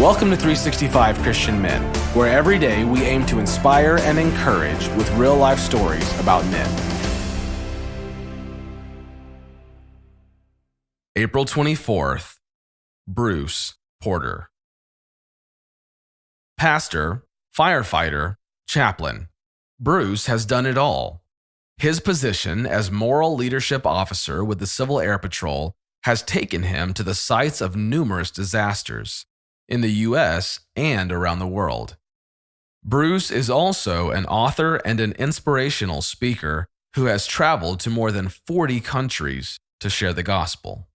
Welcome to 365 Christian Men, where every day we aim to inspire and encourage with real-life stories about men. April 24th, Bruce Porter. Pastor, firefighter, chaplain. Bruce has done it all. His position as moral leadership officer with the Civil Air Patrol has taken him to the sites of numerous disasters in the U.S. and around the world. Bruce is also an author and an inspirational speaker who has traveled to more than 40 countries to share the gospel.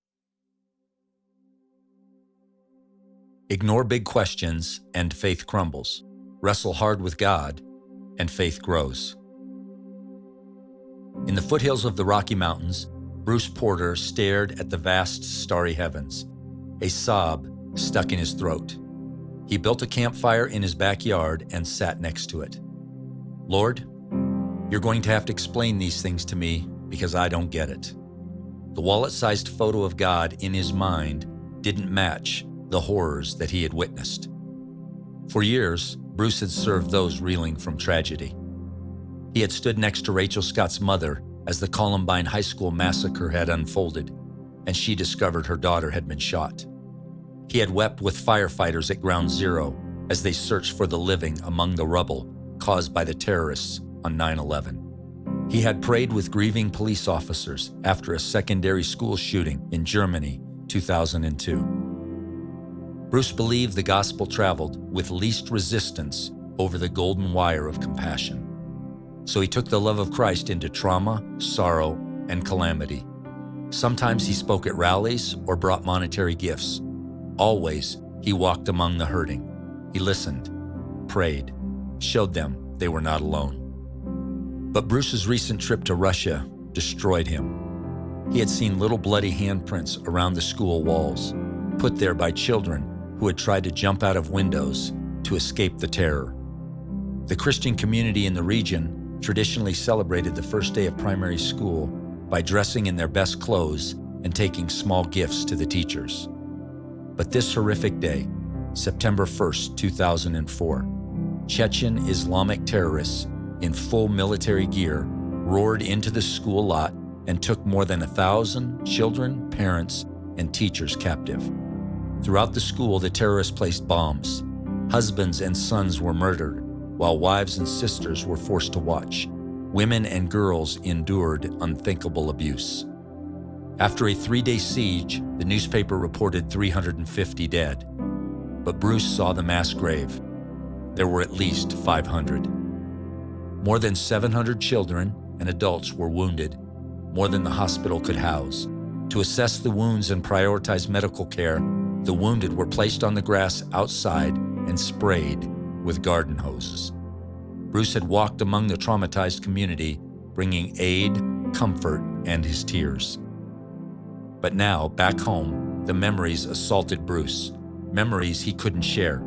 Ignore big questions and faith crumbles. Wrestle hard with God and faith grows. In the foothills of the Rocky Mountains, Bruce Porter stared at the vast starry heavens, a sob stuck in his throat. He built a campfire in his backyard and sat next to it. Lord, you're going to have to explain these things to me because I don't get it. The wallet-sized photo of God in his mind didn't match the horrors that he had witnessed. For years, Bruce had served those reeling from tragedy. He had stood next to Rachel Scott's mother as the Columbine High School massacre had unfolded, and she discovered her daughter had been shot. He had wept with firefighters at Ground Zero as they searched for the living among the rubble caused by the terrorists on 9/11. He had prayed with grieving police officers after a secondary school shooting in Germany, 2002. Bruce believed the gospel traveled with least resistance over the golden wire of compassion. So he took the love of Christ into trauma, sorrow, and calamity. Sometimes he spoke at rallies or brought monetary gifts. Always, he walked among the hurting. He listened, prayed, showed them they were not alone. But Bruce's recent trip to Russia destroyed him. He had seen little bloody handprints around the school walls, put there by children who had tried to jump out of windows to escape the terror. The Christian community in the region traditionally celebrated the first day of primary school by dressing in their best clothes and taking small gifts to the teachers. But this horrific day, September 1st, 2004, Chechen Islamic terrorists in full military gear roared into the school lot and took more than 1,000 children, parents, and teachers captive. Throughout the school, the terrorists placed bombs. Husbands and sons were murdered, while wives and sisters were forced to watch. Women and girls endured unthinkable abuse. After a 3-day siege, the newspaper reported 350 dead. But Bruce saw the mass grave. There were at least 500. More than 700 children and adults were wounded, more than the hospital could house. To assess the wounds and prioritize medical care, the wounded were placed on the grass outside and sprayed with garden hoses. Bruce had walked among the traumatized community, bringing aid, comfort, and his tears. But now, back home, the memories assaulted Bruce, memories he couldn't share.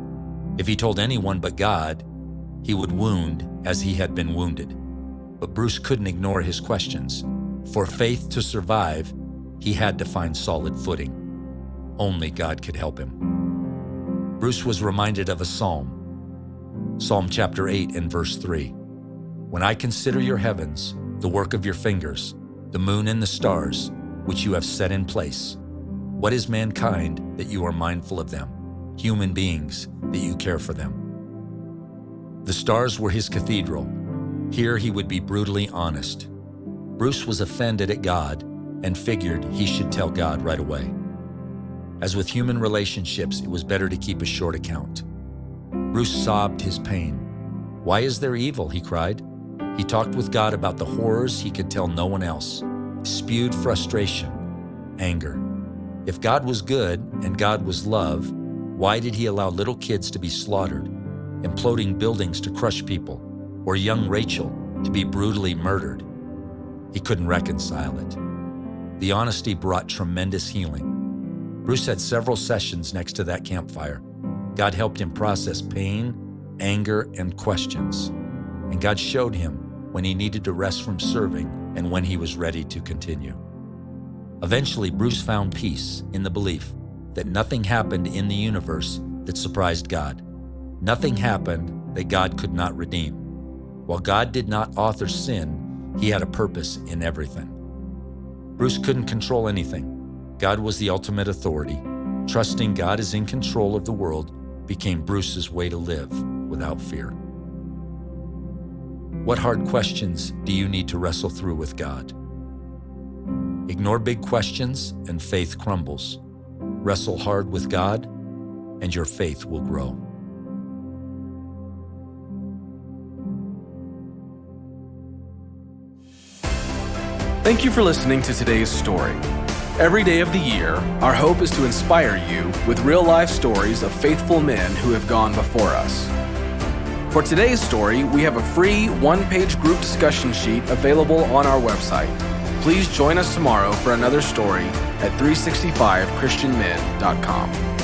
If he told anyone but God, he would wound as he had been wounded. But Bruce couldn't ignore his questions. For faith to survive, he had to find solid footing. Only God could help him. Bruce was reminded of a psalm, Psalm chapter 8 and verse 3. When I consider your heavens, the work of your fingers, the moon and the stars, which you have set in place. What is mankind that you are mindful of them? Human beings that you care for them. The stars were his cathedral. Here he would be brutally honest. Bruce was offended at God and figured he should tell God right away. As with human relationships, it was better to keep a short account. Bruce sobbed his pain. Why is there evil? He cried. He talked with God about the horrors he could tell no one else. Spewed frustration, anger. If God was good and God was love, why did he allow little kids to be slaughtered, imploding buildings to crush people, or young Rachel to be brutally murdered? He couldn't reconcile it. The honesty brought tremendous healing. Bruce had several sessions next to that campfire. God helped him process pain, anger, and questions. And God showed him when he needed to rest from serving and when he was ready to continue. Eventually, Bruce found peace in the belief that nothing happened in the universe that surprised God. Nothing happened that God could not redeem. While God did not author sin, he had a purpose in everything. Bruce couldn't control anything. God was the ultimate authority. Trusting God is in control of the world became Bruce's way to live without fear. What hard questions do you need to wrestle through with God? Ignore big questions and faith crumbles. Wrestle hard with God and your faith will grow. Thank you for listening to today's story. Every day of the year, our hope is to inspire you with real-life stories of faithful men who have gone before us. For today's story, we have a free one-page group discussion sheet available on our website. Please join us tomorrow for another story at 365christianmen.com.